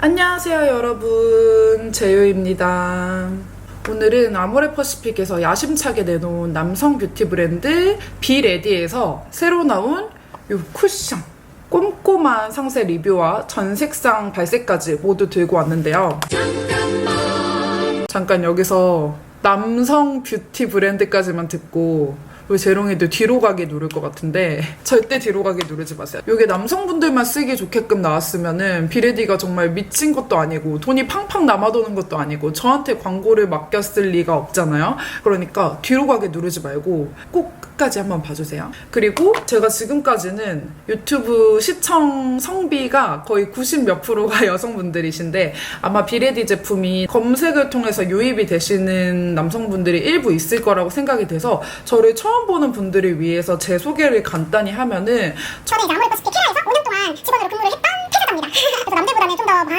안녕하세요 여러분, 제요입니다. 오늘은 아모레퍼시픽에서 야심차게 내놓은 남성 뷰티 브랜드 비레디에서 새로 나온 이 쿠션 꼼꼼한 상세 리뷰와 전 색상 발색까지 모두 들고 왔는데요. 잠깐 여기서 남성 뷰티 브랜드까지만 듣고 우리 재롱이들 뒤로 가기 누를 것 같은데 절대 뒤로 가기 누르지 마세요. 이게 남성분들만 쓰기 좋게끔 나왔으면은 비레디가 정말 미친 것도 아니고 돈이 팡팡 남아도는 것도 아니고 저한테 광고를 맡겼을 리가 없잖아요. 그러니까 뒤로 가기 누르지 말고 꼭 끝까지 한번 봐주세요. 그리고 제가 지금까지는 유튜브 시청 성비가 거의 90몇 프로가 여성분들이신데 아마 비레디 제품이 검색을 통해서 유입이 되시는 남성분들이 일부 있을 거라고 생각이 돼서 저를 처음 보는 분들을 위해서 제 소개를 간단히 하면은 저는 이제 아모레퍼시픽 캐라에서 5년 동안 직원으로 근무를 했던 퇴사자입니다. 그래서 남들보다는 좀 더 많은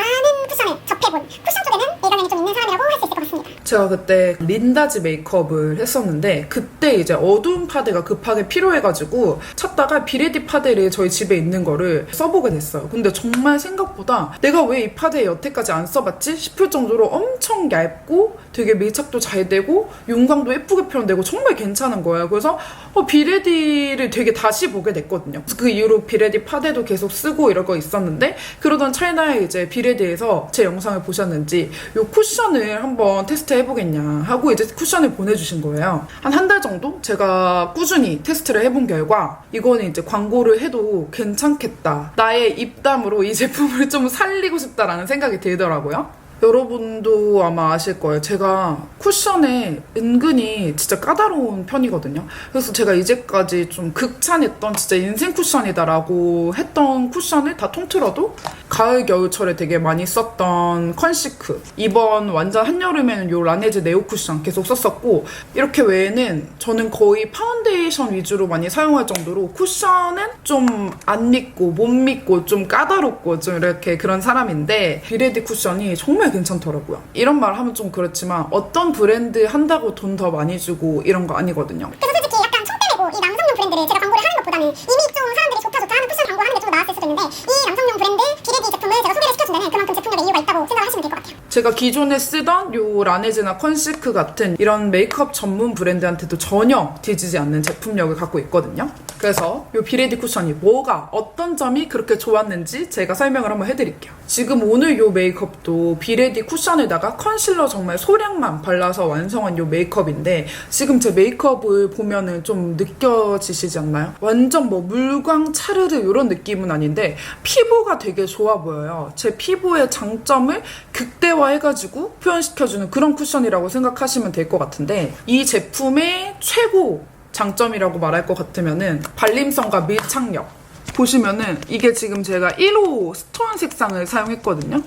쿠션을 접해본 쿠션 쪽에는 일가견이 좀 있는 사람이라고 할 수 있을 것 같습니다. 제가 그때 린다지 메이크업을 했었는데 그때 이제 어두운 파데가 급하게 필요해가지고 찾다가 비레디 파데를 저희 집에 있는 거를 써보게 됐어요. 근데 정말 생각보다 내가 왜 이 파데 여태까지 안 써봤지 싶을 정도로 엄청 얇고 되게 밀착도 잘 되고 윤광도 예쁘게 표현되고 정말 괜찮은 거예요. 그래서 비레디를 되게 다시 보게 됐거든요. 그 이후로 비레디 파데도 계속 쓰고 이럴 거 있었는데 그러던 찰나에 이제 비레디에서 제 영상을 보셨는지 이 쿠션을 한번 테스트 해보겠냐 하고 이제 쿠션을 보내주신 거예요. 한 달 정도 제가 꾸준히 테스트를 해본 결과 이거는 이제 광고를 해도 괜찮겠다. 나의 입담으로 이 제품을 좀 살리고 싶다라는 생각이 들더라고요. 여러분도 아마 아실 거예요. 제가 쿠션에 은근히 진짜 까다로운 편이거든요. 그래서 제가 이제까지 좀 극찬했던 진짜 인생 쿠션이다라고 했던 쿠션을 다 통틀어도 가을 겨울철에 되게 많이 썼던 컨시크, 이번 완전 한여름에는 요 라네즈 네오 쿠션 계속 썼었고, 이렇게 외에는 저는 거의 파운데이션 위주로 많이 사용할 정도로 쿠션은 좀 안 믿고 못 믿고 좀 까다롭고 좀 이렇게 그런 사람인데 비레디 쿠션이 정말 괜찮더라고요. 이런 말 하면 좀 그렇지만 어떤 브랜드 한다고 돈 더 많이 주고 이런 거 아니거든요. 그래서 솔직히 약간 총 빼내고 이 남성용 브랜드를 제가 광고를 하는 것보다는 이미 좀 사람들이 좋다 하는 쿠션 광고하는 게 좀 나았을 수도 있는데 이 남성용 브랜드 비레디 제품을 제가 소개를 시켜준다면 그만큼 제품력에 이유가 있다고 생각을 하시면 될 것 같아요. 제가 기존에 쓰던 요 라네즈나 컨시크 같은 이런 메이크업 전문 브랜드한테도 전혀 뒤지지 않는 제품력을 갖고 있거든요. 그래서 요 비레디 쿠션이 뭐가 어떤 점이 그렇게 좋았는지 제가 설명을 한번 해드릴게요. 지금 오늘 요 메이크업도 비레디 쿠션에다가 컨실러 정말 소량만 발라서 완성한 요 메이크업인데 지금 제 메이크업을 보면은 좀 느껴지시지 않나요? 완전 뭐 물광 차르르 이런 느낌은 아닌데 피부가 되게 좋아 보여요. 제 피부의 장점을 극대화해가지고 표현시켜주는 그런 쿠션이라고 생각하시면 될 것 같은데 이 제품의 최고 장점이라고 말할 것 같으면은 발림성과 밀착력. 보시면은 이게 지금 제가 1호 스톤 색상을 사용했거든요.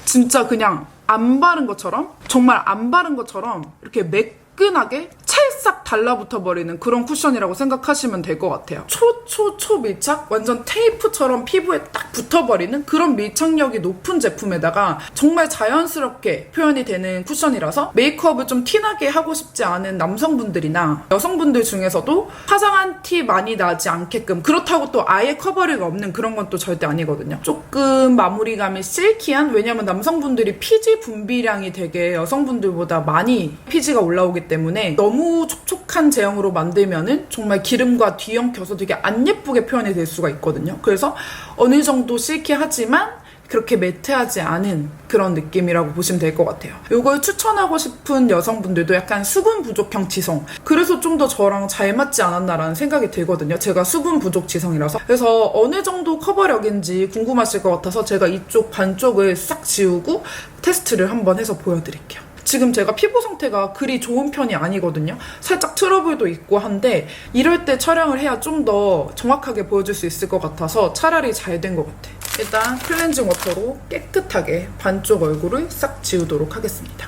진짜 그냥 안 바른 것처럼, 정말 안 바른 것처럼 이렇게 매끈하게 찰싹 달라붙어 버리는 그런 쿠션이라고 생각하시면 될 것 같아요. 초 밀착? 완전 테이프처럼 피부에 딱 붙어버리는 그런 밀착력이 높은 제품에다가 정말 자연스럽게 표현이 되는 쿠션이라서 메이크업을 좀 티나게 하고 싶지 않은 남성분들이나 여성분들 중에서도 화장한 티 많이 나지 않게끔, 그렇다고 또 아예 커버리가 없는 그런 건 또 절대 아니거든요. 조금 마무리감이 실키한, 왜냐면 남성분들이 피지 분비량이 되게 여성분들보다 많이 피지가 올라오기 때문에 너무 촉촉한 제형으로 만들면은 정말 기름과 뒤엉켜서 되게 안 예쁘게 표현이 될 수가 있거든요. 그래서 어느 정도 실키하지만 그렇게 매트하지 않은 그런 느낌이라고 보시면 될 것 같아요. 이걸 추천하고 싶은 여성분들도 약간 수분 부족형 지성, 그래서 좀 더 저랑 잘 맞지 않았나라는 생각이 들거든요. 제가 수분 부족 지성이라서. 그래서 어느 정도 커버력인지 궁금하실 것 같아서 제가 이쪽 반쪽을 싹 지우고 테스트를 한번 해서 보여드릴게요. 지금 제가 피부 상태가 그리 좋은 편이 아니거든요. 살짝 트러블도 있고 한데 이럴 때 촬영을 해야 좀 더 정확하게 보여줄 수 있을 것 같아서 차라리 잘 된 것 같아. 일단 클렌징 워터로 깨끗하게 반쪽 얼굴을 싹 지우도록 하겠습니다.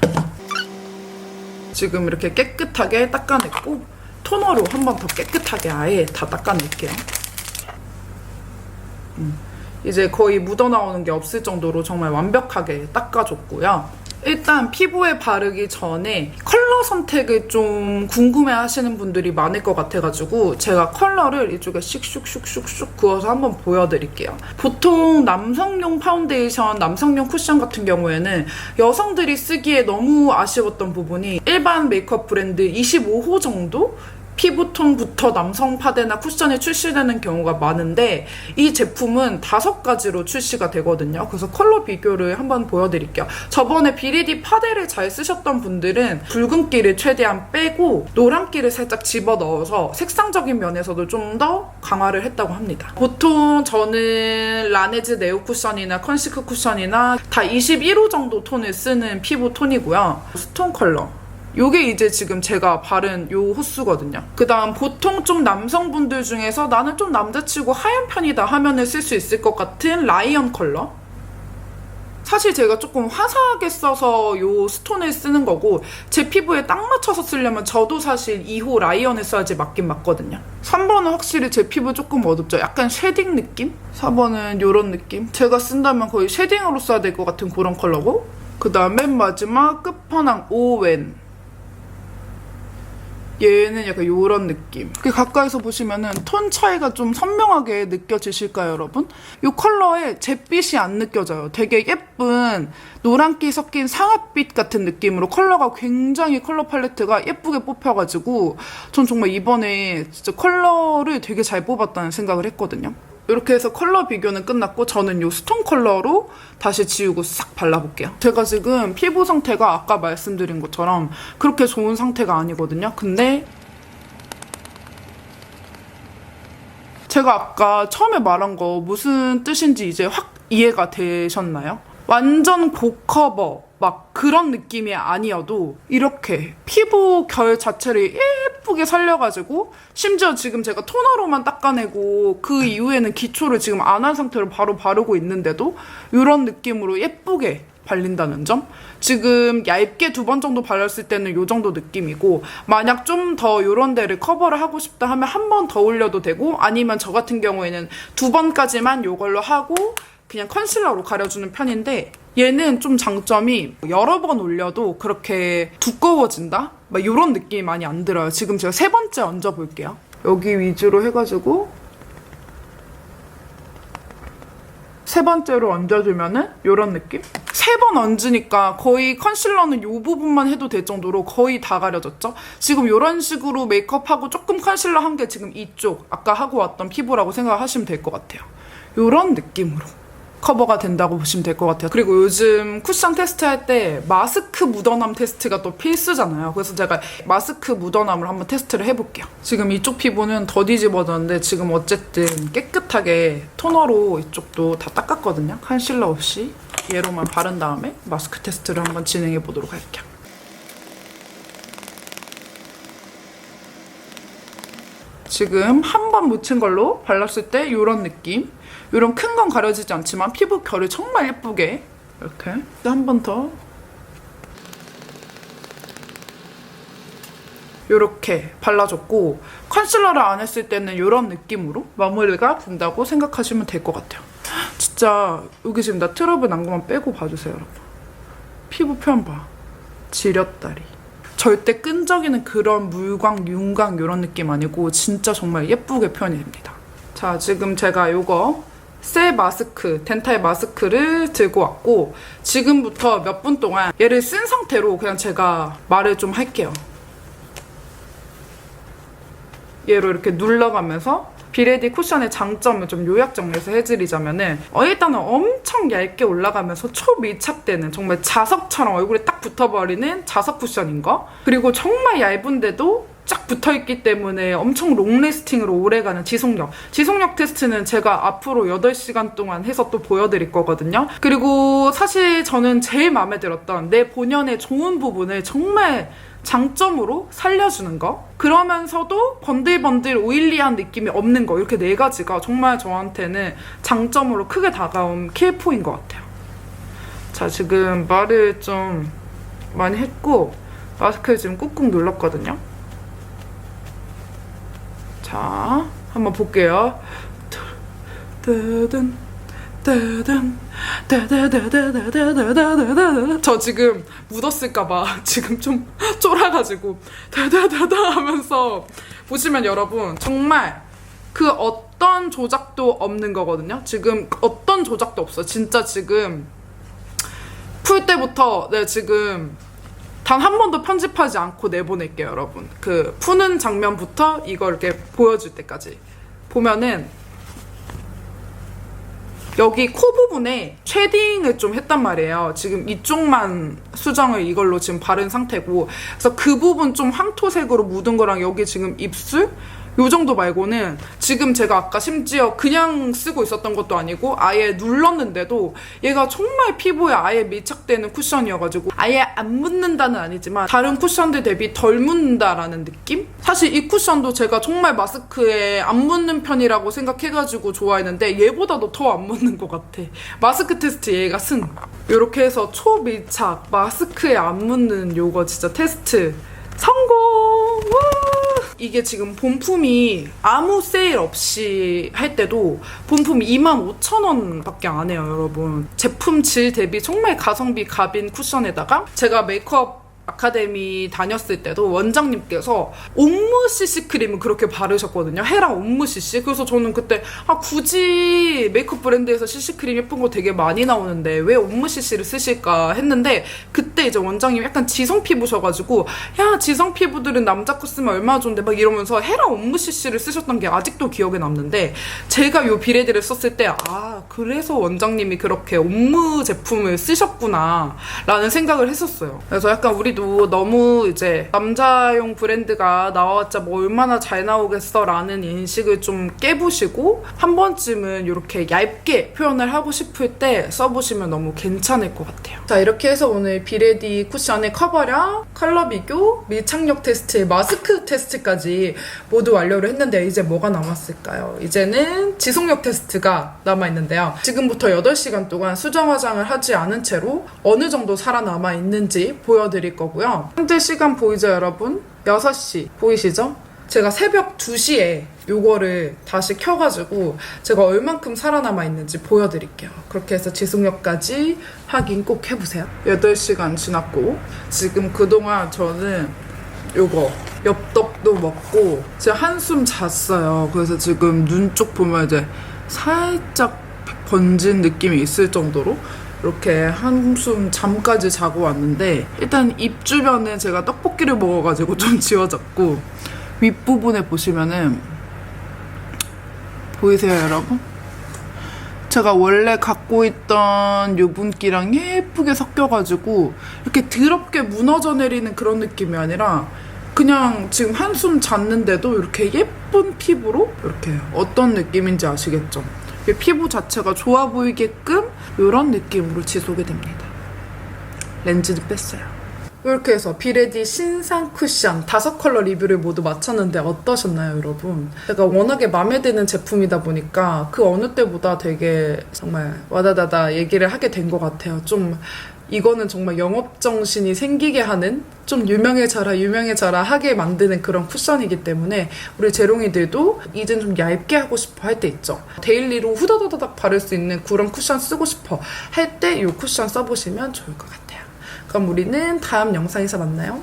지금 이렇게 깨끗하게 닦아냈고 토너로 한 번 더 깨끗하게 아예 다 닦아낼게요. 이제 거의 묻어나오는 게 없을 정도로 정말 완벽하게 닦아줬고요. 일단 피부에 바르기 전에 컬러 선택을 좀 궁금해 하시는 분들이 많을 것 같아가지고 제가 컬러를 이쪽에 슉슉슉슉슉 그어서 한번 보여드릴게요. 보통 남성용 파운데이션, 남성용 쿠션 같은 경우에는 여성들이 쓰기에 너무 아쉬웠던 부분이 일반 메이크업 브랜드 25호 정도? 피부톤부터 남성 파데나 쿠션이 출시되는 경우가 많은데 이 제품은 5가지로 출시가 되거든요. 그래서 컬러 비교를 한번 보여드릴게요. 저번에 비리디 파데를 잘 쓰셨던 분들은 붉은기를 최대한 빼고 노란기를 살짝 집어넣어서 색상적인 면에서도 좀 더 강화를 했다고 합니다. 보통 저는 라네즈 네오 쿠션이나 컨시크 쿠션이나 다 21호 정도 톤을 쓰는 피부 톤이고요. 스톤 컬러 요게 이제 지금 제가 바른 요 호수거든요. 그 다음 보통 좀 남성분들 중에서 나는 좀 남자치고 하얀 편이다 하면은 쓸 수 있을 것 같은 라이언 컬러. 사실 제가 조금 화사하게 써서 요 스톤을 쓰는 거고 제 피부에 딱 맞춰서 쓰려면 저도 사실 2호 라이언을 써야지 맞긴 맞거든요. 3번은 확실히 제 피부 조금 어둡죠. 약간 쉐딩 느낌? 4번은 요런 느낌? 제가 쓴다면 거의 쉐딩으로 써야 될 것 같은 그런 컬러고 그 다음 맨 마지막 끝판왕 오웬 얘는 약간 요런 느낌. 가까이서 보시면은 톤 차이가 좀 선명하게 느껴지실까요, 여러분? 이 컬러에 잿빛이 안 느껴져요. 되게 예쁜 노란기 섞인 상아빛 같은 느낌으로 컬러가 굉장히 컬러 팔레트가 예쁘게 뽑혀가지고 전 정말 이번에 진짜 컬러를 되게 잘 뽑았다는 생각을 했거든요. 이렇게 해서 컬러 비교는 끝났고 저는 이 스톤 컬러로 다시 지우고 싹 발라볼게요. 제가 지금 피부 상태가 아까 말씀드린 것처럼 그렇게 좋은 상태가 아니거든요. 근데 제가 아까 처음에 말한 거 무슨 뜻인지 이제 확 이해가 되셨나요? 완전 고커버 막 그런 느낌이 아니어도 이렇게 피부 결 자체를 예쁘게 살려가지고 심지어 지금 제가 토너로만 닦아내고 그 이후에는 기초를 지금 안 한 상태로 바로 바르고 있는데도 이런 느낌으로 예쁘게 발린다는 점. 지금 얇게 2번 정도 발랐을 때는 이 정도 느낌이고 만약 좀 더 이런 데를 커버를 하고 싶다 하면 한 번 더 올려도 되고 아니면 저 같은 경우에는 2번까지만 이걸로 하고 그냥 컨실러로 가려주는 편인데 얘는 좀 장점이 여러 번 올려도 그렇게 두꺼워진다? 막 이런 느낌이 많이 안 들어요. 지금 제가 3번째 얹어볼게요. 여기 위주로 해가지고 3번째로 얹어주면은 이런 느낌? 3번 얹으니까 거의 컨실러는 이 부분만 해도 될 정도로 거의 다 가려졌죠? 지금 이런 식으로 메이크업하고 조금 컨실러 한 게 지금 이쪽 아까 하고 왔던 피부라고 생각하시면 될 것 같아요. 이런 느낌으로 커버가 된다고 보시면 될 것 같아요. 그리고 요즘 쿠션 테스트 할 때 마스크 묻어남 테스트가 또 필수잖아요. 그래서 제가 마스크 묻어남을 한번 테스트를 해볼게요. 지금 이쪽 피부는 더 뒤집어졌는데 지금 어쨌든 깨끗하게 토너로 이쪽도 다 닦았거든요. 컨실러 없이 얘로만 바른 다음에 마스크 테스트를 한번 진행해 보도록 할게요. 지금 한 번 묻힌 걸로 발랐을 때 이런 느낌. 이런 큰 건 가려지지 않지만 피부 결을 정말 예쁘게 이렇게 한 번 더 이렇게 발라줬고 컨실러를 안 했을 때는 이런 느낌으로 마무리가 된다고 생각하시면 될 것 같아요. 진짜 여기 지금 나 트러블 난 것만 빼고 봐주세요, 여러분. 피부 표현 봐. 지렸다리. 절대 끈적이는 그런 물광, 윤광 이런 느낌 아니고 진짜 정말 예쁘게 표현이 됩니다. 자, 지금 제가 요거 셀 마스크, 덴탈 마스크를 들고 왔고 지금부터 몇 분 동안 얘를 쓴 상태로 그냥 제가 말을 좀 할게요. 얘로 이렇게 눌러가면서 비레디 쿠션의 장점을 좀 요약 정리해서 해드리자면은 일단은 엄청 얇게 올라가면서 초밀착되는 정말 자석처럼 얼굴에 딱 붙어버리는 자석 쿠션인 거. 그리고 정말 얇은데도 쫙 붙어있기 때문에 엄청 롱래스팅으로 오래가는 지속력. 지속력 테스트는 제가 앞으로 8시간 동안 해서 또 보여드릴 거거든요. 그리고 사실 저는 제일 마음에 들었던 내 본연의 좋은 부분을 정말 장점으로 살려주는 거. 그러면서도 번들번들 오일리한 느낌이 없는 거. 이렇게 4가지가 정말 저한테는 장점으로 크게 다가온 킬포인 것 같아요. 자, 지금 말을 좀 많이 했고 마스크를 지금 꾹꾹 눌렀거든요. 자, 한번 볼게요. 뜨든 저 지금 묻었을까봐 지금 좀 쫄아가지고 하면서 보시면 여러분 정말 그 어떤 조작도 없는 거거든요. 지금 어떤 조작도 없어. 진짜 지금 풀 때부터 지금 단 한 번도 편집하지 않고 내보낼게요, 여러분. 그 푸는 장면부터 이걸 이렇게 보여줄 때까지 보면은 여기 코 부분에 쉐딩을 좀 했단 말이에요. 지금 이쪽만 수정을 이걸로 지금 바른 상태고, 그래서 그 부분 좀 황토색으로 묻은 거랑 여기 지금 입술 요 정도 말고는 지금 제가 아까 심지어 그냥 쓰고 있었던 것도 아니고 아예 눌렀는데도 얘가 정말 피부에 아예 밀착되는 쿠션이어가지고 아예 안 묻는다는 아니지만 다른 쿠션들 대비 덜 묻는다라는 느낌? 사실 이 쿠션도 제가 정말 마스크에 안 묻는 편이라고 생각해가지고 좋아했는데 얘보다도 더 안 묻는 것 같아. 마스크 테스트 얘가 승. 이렇게 해서 초밀착 마스크에 안 묻는 요거 진짜 테스트 성공! 와! 이게 지금 본품이 아무 세일 없이 할 때도 본품 25,000원 밖에 안 해요, 여러분. 제품 질 대비 정말 가성비 갑인 쿠션에다가 제가 메이크업 아카데미 다녔을 때도 원장님께서 옴무 CC 크림을 그렇게 바르셨거든요. 헤라 옴무 CC. 그래서 저는 그때 굳이 메이크업 브랜드에서 CC 크림 예쁜 거 되게 많이 나오는데 왜 옴무 CC를 쓰실까 했는데 그때 이제 원장님이 약간 지성 피부셔가지고 야 지성 피부들은 남자 거 쓰면 얼마나 좋은데 막 이러면서 헤라 옴무 CC를 쓰셨던 게 아직도 기억에 남는데 제가 요 비레디를 썼을 때 그래서 원장님이 그렇게 옴무 제품을 쓰셨구나 라는 생각을 했었어요. 그래서 약간 우리도 너무 이제 남자용 브랜드가 나와봤자 뭐 얼마나 잘 나오겠어 라는 인식을 좀 깨부시고 한 번쯤은 이렇게 얇게 표현을 하고 싶을 때 써보시면 너무 괜찮을 것 같아요. 자, 이렇게 해서 오늘 비레디 쿠션의 커버력, 컬러 비교, 밀착력 테스트, 마스크 테스트까지 모두 완료를 했는데 이제 뭐가 남았을까요? 이제는 지속력 테스트가 남아있는데요. 지금부터 8시간 동안 수정 화장을 하지 않은 채로 어느 정도 살아남아 있는지 보여드릴 거고요. 현재 시간 보이죠, 여러분? 6시 보이시죠? 제가 새벽 2시에 요거를 다시 켜가지고 제가 얼만큼 살아남아 있는지 보여드릴게요. 그렇게 해서 지속력까지 확인 꼭 해보세요. 8시간 지났고 지금 그동안 저는 요거 엽떡도 먹고 제가 한숨 잤어요. 그래서 지금 눈 쪽 보면 이제 살짝 번진 느낌이 있을 정도로 이렇게 한숨 잠까지 자고 왔는데 일단 입 주변에 제가 떡볶이를 먹어가지고 좀 지워졌고 윗부분에 보시면은 보이세요, 여러분? 제가 원래 갖고 있던 유분기랑 예쁘게 섞여가지고 이렇게 더럽게 무너져 내리는 그런 느낌이 아니라 그냥 지금 한숨 잤는데도 이렇게 예쁜 피부로 이렇게 어떤 느낌인지 아시겠죠? 피부 자체가 좋아 보이게끔 이런 느낌으로 지속이 됩니다. 렌즈를 뺐어요. 이렇게 해서 비레디 신상 쿠션 5컬러 리뷰를 모두 마쳤는데 어떠셨나요, 여러분? 제가 워낙에 마음에 드는 제품이다 보니까 그 어느 때보다 되게 정말 와다다다 얘기를 하게 된 것 같아요. 좀 이거는 정말 영업정신이 생기게 하는 좀 유명해져라 하게 만드는 그런 쿠션이기 때문에 우리 재롱이들도 이젠 좀 얇게 하고 싶어 할 때 있죠. 데일리로 후다다다닥 바를 수 있는 그런 쿠션 쓰고 싶어 할 때 이 쿠션 써보시면 좋을 것 같아요. 그럼 우리는 다음 영상에서 만나요.